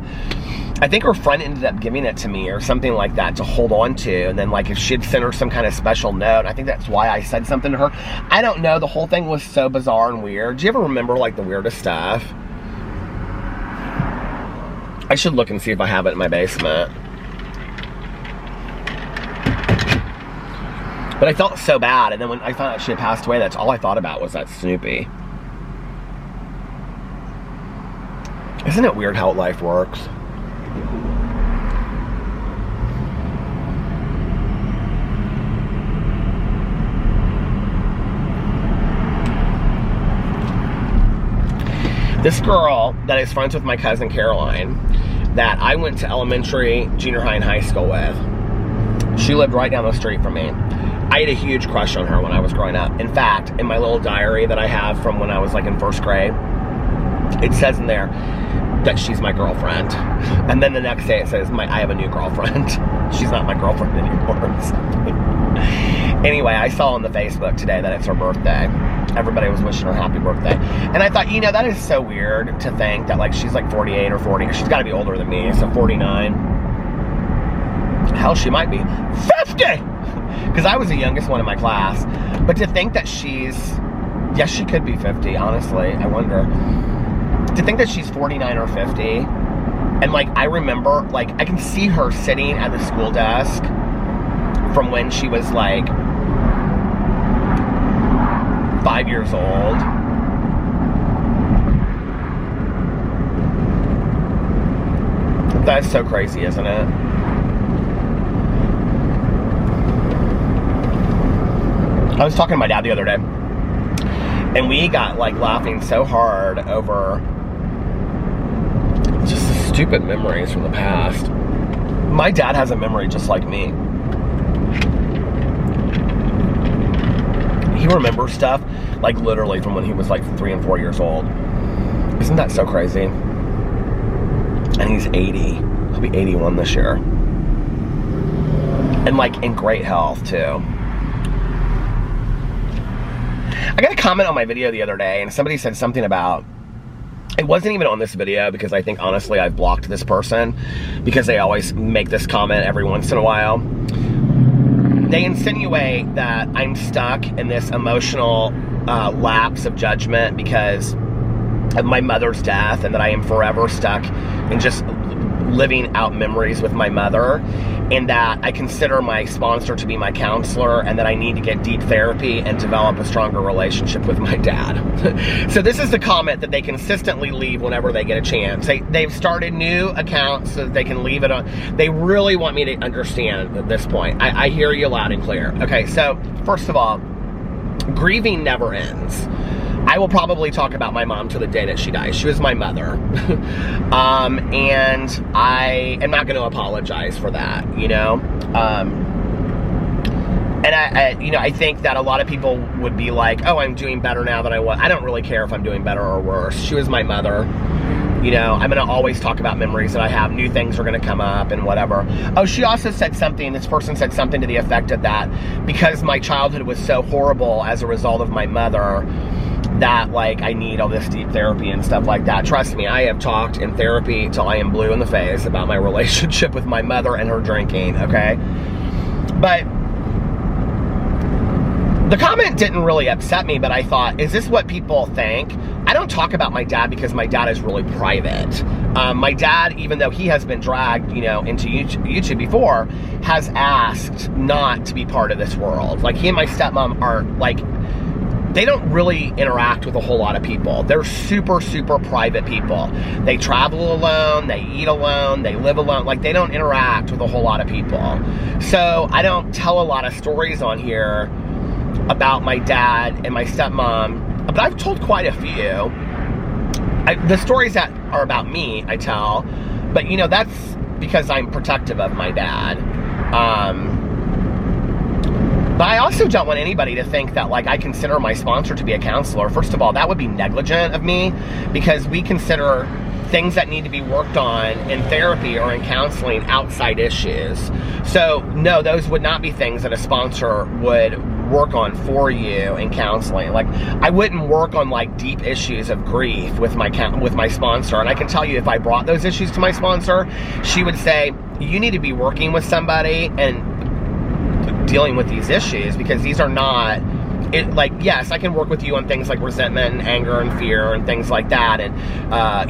I think her friend ended up giving it to me or something like that to hold on to. And then, like, if she'd sent her some kind of special note, I think that's why I said something to her. I don't know. The whole thing was so bizarre and weird. Do you ever remember, like, the weirdest stuff? I should look and see if I have it in my basement. But I felt so bad. And then when I found out she had passed away, that's all I thought about was that Snoopy. Isn't it weird how life works? This girl that is friends with my cousin Caroline, that I went to elementary, junior high, and high school with, she lived right down the street from me. I had a huge crush on her when I was growing up. In fact, in my little diary that I have from when I was, like, in first grade, it says in there that she's my girlfriend. And then the next day it says, I have a new girlfriend. She's not my girlfriend anymore. Anyway, I saw on the Facebook today that it's her birthday. Everybody was wishing her happy birthday. And I thought, you know, that is so weird to think that, like, she's like 48 or 40. She's got to be older than me, so 49. Hell, she might be 50! Because I was the youngest one in my class. But to think that yes, she could be 50, honestly. I wonder. To think that she's 49 or 50. And, like, I remember, like, I can see her sitting at the school desk from when she was, like, 5 years old. That's so crazy, isn't it? I was talking to my dad the other day, and we got, like, laughing so hard over just stupid memories from the past. My dad has a memory just like me. He remembers stuff, like, literally from when he was, like, 3 and 4 years old. Isn't that so crazy? And he's 80. He'll be 81 this year. And, like, in great health, too. I got a comment on my video the other day, and somebody said something about, it wasn't even on this video, because I think, honestly, I've blocked this person, because they always make this comment every once in a while. They insinuate that I'm stuck in this emotional lapse of judgment because of my mother's death, and that I am forever stuck in just living out memories with my mother, and that I consider my sponsor to be my counselor, and that I need to get deep therapy and develop a stronger relationship with my dad. So this is the comment that they consistently leave whenever they get a chance. They've started new accounts so that they can leave it on. They really want me to understand at this point. I hear you loud and clear. Okay, so first of all, grieving never ends. I will probably talk about my mom to the day that she dies. She was my mother. And I am not going to apologize for that, you know? And I think that a lot of people would be like, oh, I'm doing better now than I was. I don't really care if I'm doing better or worse. She was my mother. You know, I'm going to always talk about memories that I have. New things are going to come up and whatever. Oh, she also said something, this person said something to the effect of that, because my childhood was so horrible as a result of my mother, that, like, I need all this deep therapy and stuff like that. Trust me, I have talked in therapy till I am blue in the face about my relationship with my mother and her drinking, okay? But the comment didn't really upset me, but I thought, is this what people think? I don't talk about my dad because my dad is really private. My dad, even though he has been dragged, you know, into YouTube before, has asked not to be part of this world. Like, he and my stepmom are, like, they don't really interact with a whole lot of people. They're super, super private people. They travel alone, they eat alone, they live alone. Like, they don't interact with a whole lot of people. So I don't tell a lot of stories on here about my dad and my stepmom, but I've told quite a few. The stories that are about me, I tell, but, you know, that's because I'm protective of my dad. But I also don't want anybody to think that like I consider my sponsor to be a counselor. First of all, that would be negligent of me, because we consider things that need to be worked on in therapy or in counseling outside issues. So no, those would not be things that a sponsor would work on for you in counseling. Like, I wouldn't work on like deep issues of grief with my sponsor. And I can tell you, if I brought those issues to my sponsor, she would say, you need to be working with somebody and dealing with these issues, because these are not, like, yes, I can work with you on things like resentment and anger and fear and things like that, and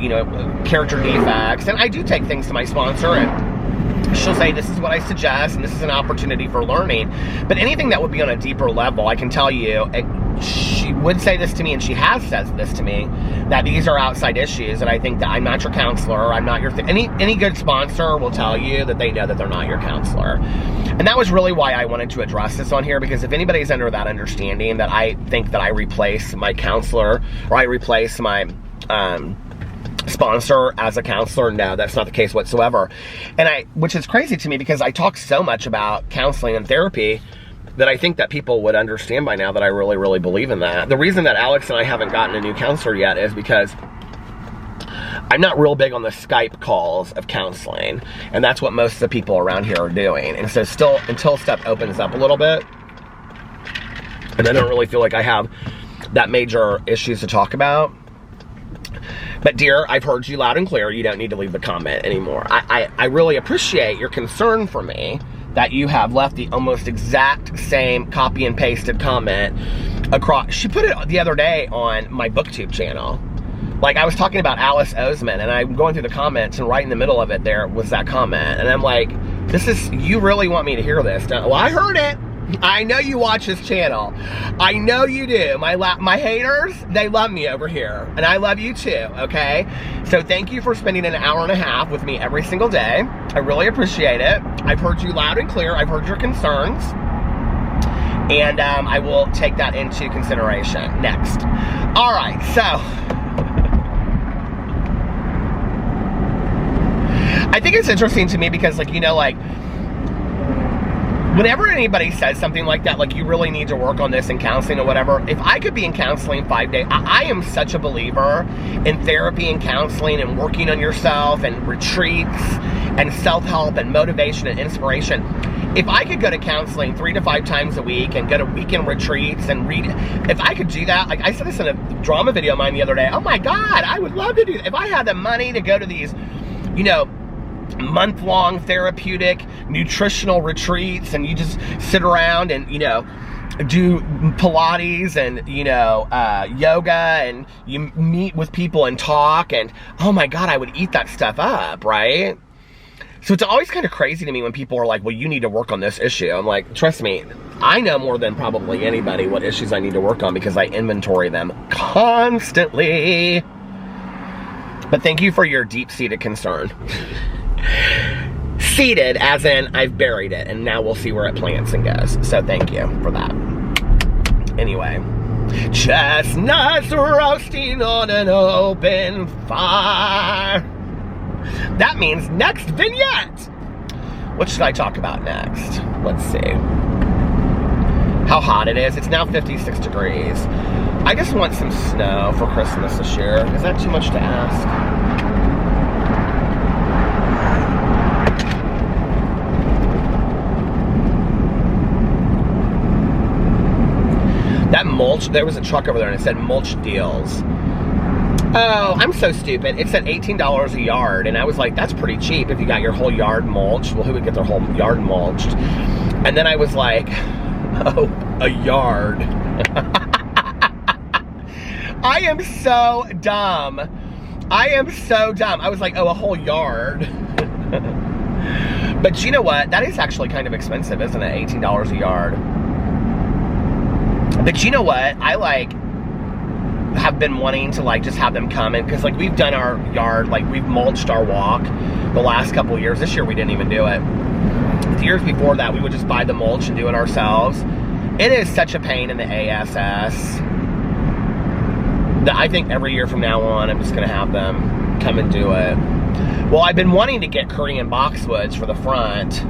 you know, character defects. And I do take things to my sponsor, and she'll say, this is what I suggest, and this is an opportunity for learning. But anything that would be on a deeper level, I can tell you, she would say this to me, and she has said this to me, that these are outside issues, and I think that I'm not your counselor, I'm not your any good sponsor will tell you that they know that they're not your counselor. And that was really why I wanted to address this on here, because if anybody's under that understanding that I think that I replace my counselor, or I replace my sponsor as a counselor, no, that's not the case whatsoever. And which is crazy to me, because I talk so much about counseling and therapy that I think that people would understand by now that I really, really believe in that. The reason that Alex and I haven't gotten a new counselor yet is because I'm not real big on the Skype calls of counseling, and that's what most of the people around here are doing. And so still, until stuff opens up a little bit, and I don't really feel like I have that major issues to talk about. But dear, I've heard you loud and clear. You don't need to leave the comment anymore. I really appreciate your concern for me, that you have left the almost exact same copy and pasted comment across. She put it the other day on my BookTube channel. Like, I was talking about Alice Oseman, and I'm going through the comments, and right in the middle of it there was that comment. And I'm like, you really want me to hear this? Well, I heard it. I know you watch this channel. I know you do. My haters, they love me over here. And I love you too, okay? So thank you for spending an hour and a half with me every single day. I really appreciate it. I've heard you loud and clear. I've heard your concerns. And I will take that into consideration next. All right, so I think it's interesting to me because, like, you know, like, whenever anybody says something like that, like, you really need to work on this in counseling or whatever, if I could be in counseling 5 days, I am such a believer in therapy and counseling and working on yourself and retreats and self-help and motivation and inspiration. If I could go to counseling 3 to 5 times a week and go to weekend retreats and read, if I could do that, like I said this in a drama video of mine the other day, oh my God, I would love to do that. If I had the money to go to these, you know, month-long therapeutic nutritional retreats, and you just sit around and, you know, do Pilates and, you know, yoga, and you meet with people and talk, and oh my God, I would eat that stuff up, right? So it's always kind of crazy to me when people are like, well, you need to work on this issue. I'm like, trust me, I know more than probably anybody what issues I need to work on, because I inventory them constantly. But thank you for your deep-seated concern. Seated as in I've buried it, and now we'll see where it plants and goes. So thank you for that. Anyway, chestnuts roasting on an open fire. That means next vignette. What should I talk about next? Let's see. How hot it is. It's now 56 degrees. I just want some snow for Christmas this year. Is that too much to ask? That mulch, there was a truck over there and it said mulch deals. Oh, I'm so stupid. It said $18 a yard, and I was like, that's pretty cheap if you got your whole yard mulched. Well, who would get their whole yard mulched? And then I was like, oh, a yard. I am so dumb. I am so dumb. I was like, oh, a whole yard. But you know what? That is actually kind of expensive, isn't it? $18 a yard. But you know what? I like have been wanting to like just have them come in, because like we've done our yard, like we've mulched our walk the last couple of years. This year we didn't even do it. The years before that we would just buy the mulch and do it ourselves. It is such a pain in the ass that I think every year from now on I'm just gonna have them come and do it. Well, I've been wanting to get Korean boxwoods for the front,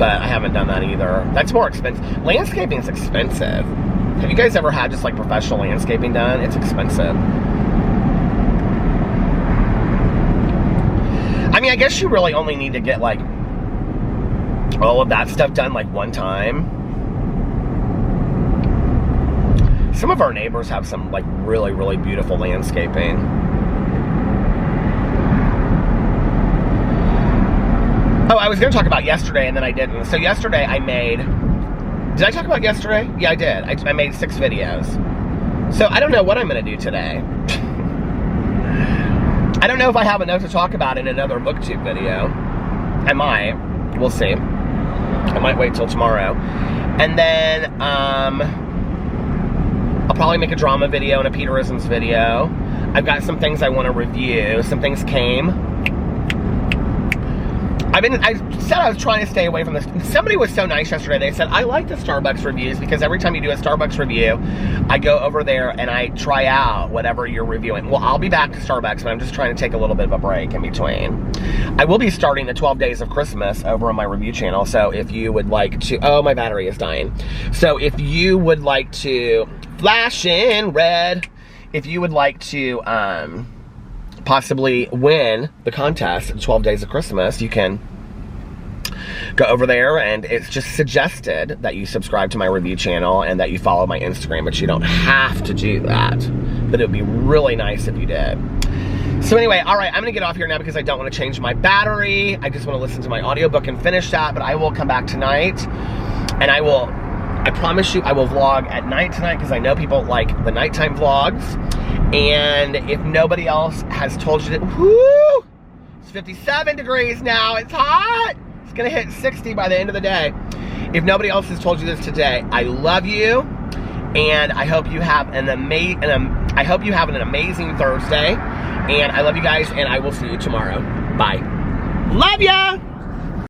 but I haven't done that either. That's more expensive. Landscaping is expensive. Have you guys ever had just like professional landscaping done? It's expensive. I mean, I guess you really only need to get like all of that stuff done like one time. Some of our neighbors have some like really, really beautiful landscaping. Oh, I was going to talk about yesterday and then I didn't. So yesterday I made... Did I talk about yesterday? Yeah, I did. I made 6 videos. So I don't know what I'm going to do today. I don't know if I have enough to talk about in another booktube video. I might. We'll see. I might wait till tomorrow. And then, I'll probably make a drama video and a Peterisms video. I've got some things I want to review. Some things came. I said I was trying to stay away from this. Somebody was so nice yesterday. They said, I like the Starbucks reviews because every time you do a Starbucks review, I go over there and I try out whatever you're reviewing. Well, I'll be back to Starbucks, but I'm just trying to take a little bit of a break in between. I will be starting the 12 Days of Christmas over on my review channel. So if you would like to, oh, my battery is dying. So if you would like to, flash in red, if you would like to, possibly win the contest 12 Days of Christmas, you can go over there, and it's just suggested that you subscribe to my review channel and that you follow my Instagram, but you don't have to do that, but it would be really nice if you did. So anyway, all right, I'm gonna get off here now because I don't want to change my battery. I just want to listen to my audiobook and finish that, but I will come back tonight, and I promise you I will vlog at night tonight because I know people like the nighttime vlogs. And if nobody else has told you that, whoo, it's 57 degrees now, it's hot. It's gonna hit 60 by the end of the day. If nobody else has told you this today, I love you, and I hope you have an amazing Thursday. And I love you guys, and I will see you tomorrow. Bye. Love ya!